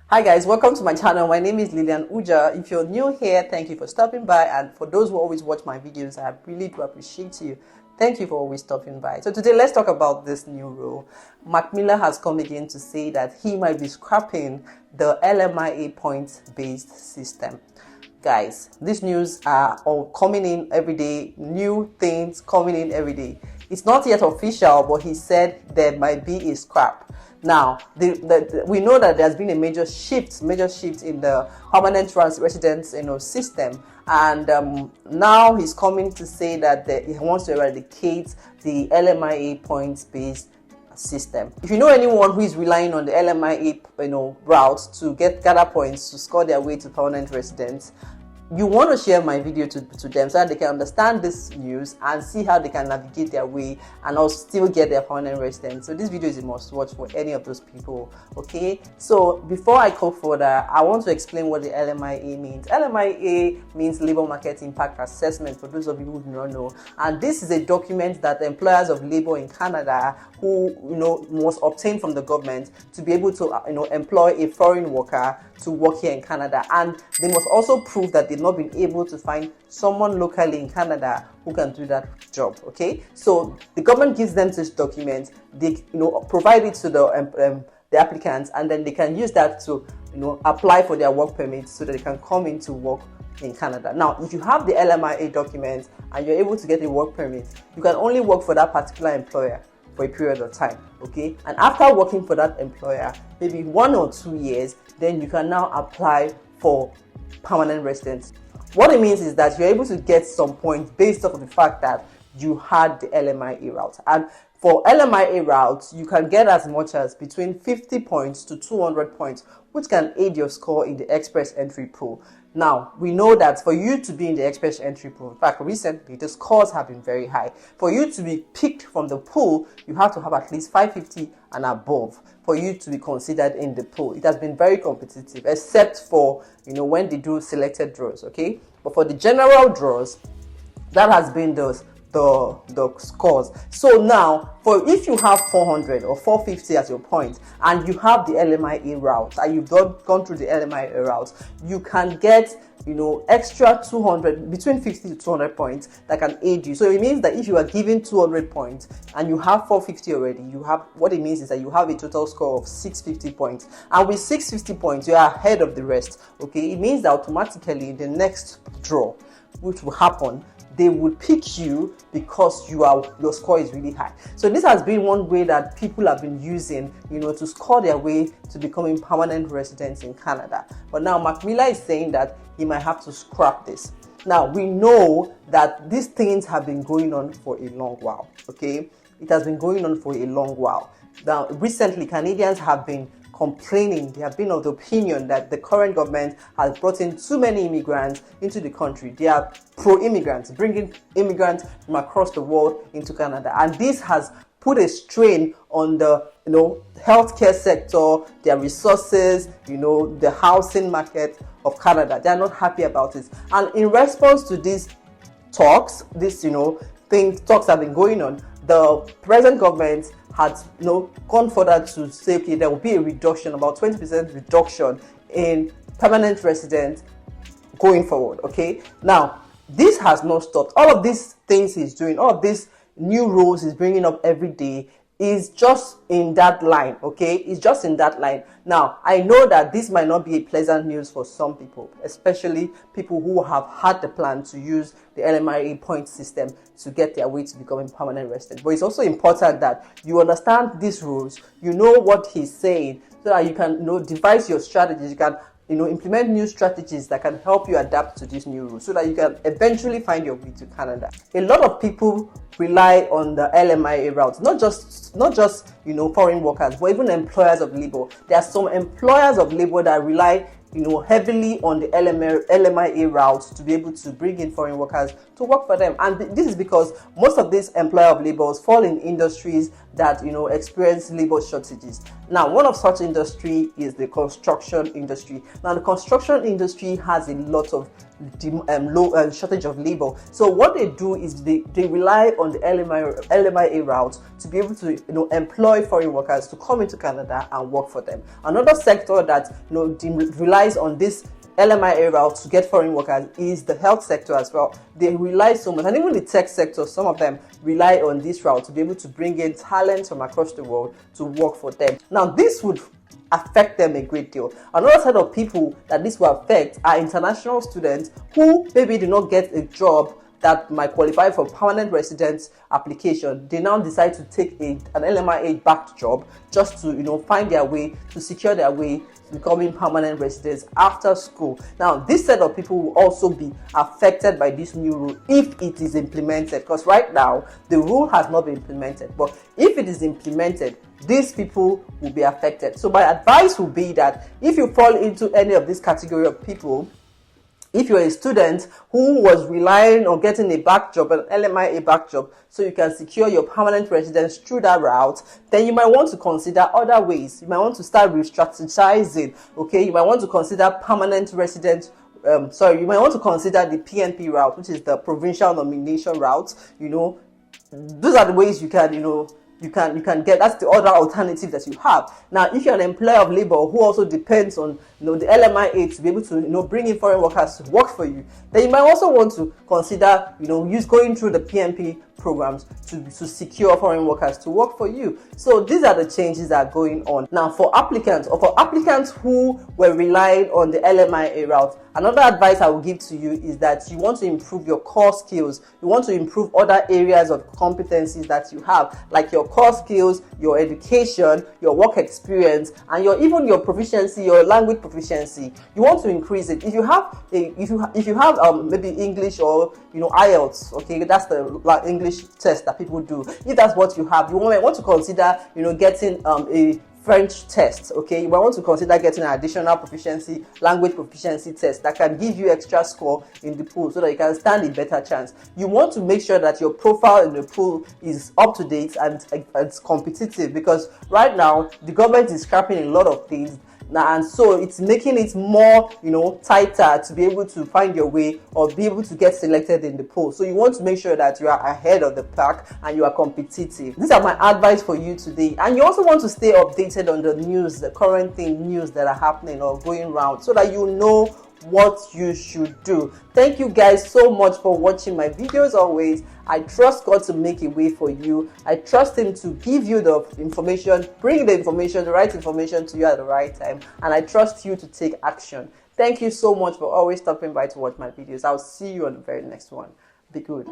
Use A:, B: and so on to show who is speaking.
A: Hi guys, welcome to my channel. My name is Lilian Uja. If you're new here, thank you for stopping by, and for those who always watch my videos, I really do appreciate you. Thank you for always stopping by. So today let's talk about this new rule. Mac Miller has come again to say that he might be scrapping the LMIA points-based system. Guys, these news are all coming in every day, new things coming in every day. It's not yet official, but he said there might be a scrap. Now, we know that there's been a major shift in the permanent residence system, and now he's coming to say that he wants to eradicate the LMIA points-based system. If you know anyone who is relying on the LMIA route to gather points to score their way to permanent residence, you want to share my video to them so that they can understand this news and see how they can navigate their way and also still get their permanent residence. So this video is a must watch for any of those people. Okay, so before I go further, I want to explain what the LMIA means. LMIA means Labor Market Impact Assessment, for those of you who do not know, and this is a document that employers of labor in Canada who must obtain from the government to be able to employ a foreign worker to work here in Canada, and they must also prove that they've not been able to find someone locally in Canada who can do that job. Okay, so the government gives them this document, they provide it to the applicants, and then they can use that to apply for their work permit so that they can come into work in Canada. Now, if you have the LMIA document and you're able to get a work permit, you can only work for that particular employer for a period of time. Okay, and after working for that employer maybe 1 or 2 years, then you can now apply for permanent residence. What it means is that you're able to get some points based off of the fact that you had the LMIA route, and for LMIA routes you can get as much as between 50 points to 200 points, which can aid your score in the express entry pool. Now, we know that for you to be in the express entry pool, in fact recently the scores have been very high. For you to be picked from the pool, you have to have at least 550 and above for you to be considered in the pool. It has been very competitive, except for when they do selected draws. Okay, but for the general draws, that has been the scores. So now, if you have 400 or 450 as your point and you have the LMIA route and you've gone through the LMIA route, you can get extra 200, between 50 to 200 points that can aid you. So it means that if you are given 200 points and you have 450 already, what it means is that you have a total score of 650 points, and with 650 points you are ahead of the rest. Okay, it means that automatically in the next draw, which will happen, they will pick you because your score is really high. So this has been one way that people have been using, to score their way to becoming permanent residents in Canada. But now Mac Miller is saying that he might have to scrap this. Now, we know that these things have been going on for a long while. Okay, it has been going on for a long while. Now, recently Canadians have been complaining. They have been of the opinion that the current government has brought in too many immigrants into the country. They are pro-immigrants, bringing immigrants from across the world into Canada, and this has put a strain on the healthcare sector, their resources, the housing market of Canada. They are not happy about it, and in response to these talks, talks have been going on, the present government had gone further to say, okay, there will be a reduction, about 20% reduction in permanent residents going forward. Okay, now this has not stopped. All of these things he's doing, all of these new rules he's bringing up every day, is just in that line. Okay, it's just in that line. Now, I know that this might not be a pleasant news for some people, especially people who have had the plan to use the LMIA point system to get their way to becoming permanent resident. But it's also important that you understand these rules, you know what he's saying, so that you can devise your strategies. You can implement new strategies that can help you adapt to these new rules so that you can eventually find your way to Canada. A lot of people rely on the LMIA route, not just foreign workers, but even employers of labor. There are some employers of labor that rely heavily on the LMIA route to be able to bring in foreign workers to work for them. And this is because most of these employer of laborers fall in industries that experience labor shortages. Now, one of such industry is the construction industry. Now, the construction industry has a lot of low shortage of labor. So what they do is they rely on the LMIA route to be able to employ foreign workers to come into Canada and work for them. Another sector that relies on this LMIA route to get foreign workers is the health sector as well. They rely so much, and even the tech sector, some of them rely on this route to be able to bring in talent from across the world to work for them. Now, this would affect them a great deal. Another set of people that this will affect are international students who maybe do not get a job that might qualify for permanent residence application. They now decide to take an LMIA backed job just to find their way, to secure their way to becoming permanent residents after school. Now, this set of people will also be affected by this new rule if it is implemented, because right now the rule has not been implemented, but if it is implemented, these people will be affected. So my advice will be that if you fall into any of this category of people, if you're a student who was relying on getting a back job, an LMIA back job, so you can secure your permanent residence through that route, then you might want to consider other ways. You might want to start re-strategizing, okay? You might want to consider permanent resident you might want to consider the PNP route, which is the provincial nomination route. Those are the ways you can, you can get. That's the other alternative that you have. Now, if you're an employer of labor who also depends on the LMIA to be able to bring in foreign workers to work for you, then you might also want to consider going through the PNP programs to secure foreign workers to work for you. So these are the changes that are going on. Now, for applicants who were relying on the LMIA route, another advice I will give to you is that you want to improve your core skills. You want to improve other areas of competencies that you have, like your core skills, your education, your work experience, and even your proficiency, your language proficiency. You want to increase it. If you have maybe English or IELTS, okay, that's the English test that people do. If that's what you have, you might want to consider getting a French test, okay? You might want to consider getting an additional language proficiency test that can give you extra score in the pool so that you can stand a better chance. You want to make sure that your profile in the pool is up to date and it's competitive, because right now the government is scrapping a lot of things now, and so it's making it more tighter to be able to find your way or be able to get selected in the poll. So you want to make sure that you are ahead of the pack and you are competitive. These are my advice for you today. And you also want to stay updated on the news, the current news that are happening or going around, so that you know what you should do. Thank you guys so much for watching my videos. Always, I trust God to make a way for you. I trust Him to give you the information, bring the right information to you at the right time, and I trust you to take action. Thank you so much for always stopping by to watch my videos. I'll see you on the very next one. Be good.